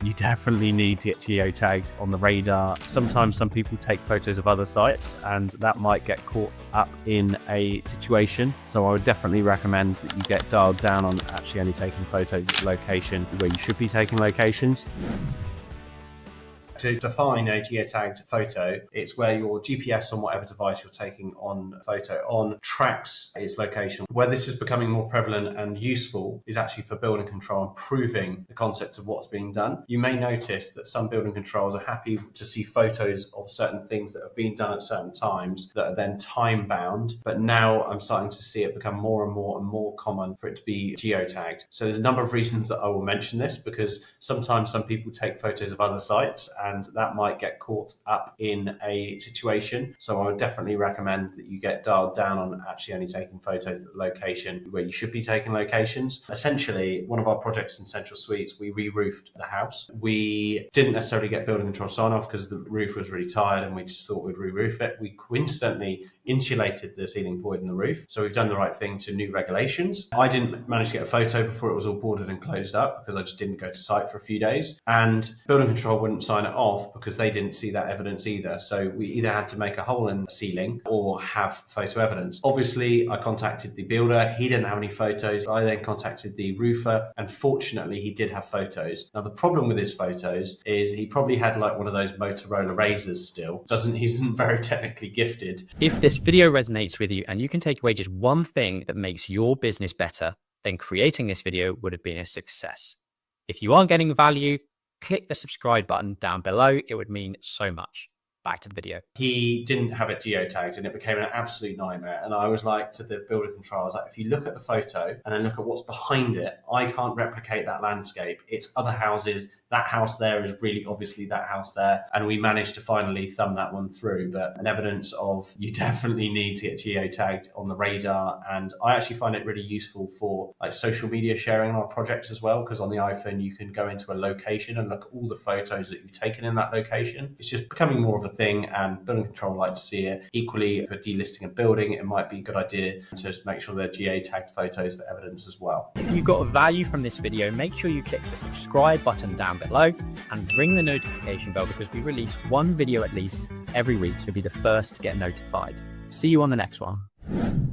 You definitely need to get geo-tagged on the radar. Sometimes some people take photos of other sites and that might get caught up in a situation. So I would definitely recommend that you get dialed down on actually only taking photos of the location where you should be taking locations. To define a geo-tagged photo, it's where your GPS on whatever device you're taking on photo on tracks its location. Where this is becoming more prevalent and useful is actually for building control and proving the concept of what's being done. You may notice that some building controls are happy to see photos of certain things that have been done at certain times that are then time bound, but now I'm starting to see it become more and more common for it to be geo-tagged. So there's a number of reasons that I will mention this, because sometimes some people take photos of other sites and that might get caught up in a situation. So I would definitely recommend that you get dialed down on actually only taking photos of the location where you should be taking locations. Essentially, one of our projects in Central Suites, we re-roofed the house. We didn't necessarily get building control sign-off because the roof was really tired and we just thought we'd re-roof it. We coincidentally insulated the ceiling void in the roof. So we've done the right thing to new regulations. I didn't manage to get a photo before it was all boarded and closed up because I just didn't go to site for a few days. And building control wouldn't sign it off because they didn't see that evidence either. So we either had to make a hole in the ceiling or have photo evidence. Obviously, I contacted the builder. He didn't have any photos. I then contacted the roofer, and fortunately, he did have photos. Now, the problem with his photos is he probably had like one of those Motorola razors still. He isn't very technically gifted. If this video resonates with you and you can take away just one thing that makes your business better, then creating this video would have been a success. If you are getting value, click the subscribe button down below. It would mean so much. Back to the video. He didn't have it geo-tagged and it became an absolute nightmare. And I was like to the builder control, I was like, if you look at the photo and then look at what's behind it, I can't replicate that landscape. It's other houses. That house there is really obviously that house there. And we managed to finally thumb that one through. But an evidence of you definitely need to get geo-tagged on the radar. And I actually find it really useful for like social media sharing on our projects as well, because on the iPhone, you can go into a location and look at all the photos that you've taken in that location. It's just becoming more of a thing, and building control like to see it. Equally, for delisting a building, it might be a good idea to make sure they're geo-tagged photos for evidence as well. If you got value from this video, make sure you click the subscribe button down below and ring the notification bell, because we release one video at least every week, so you'll be the first to get notified. See you on the next one.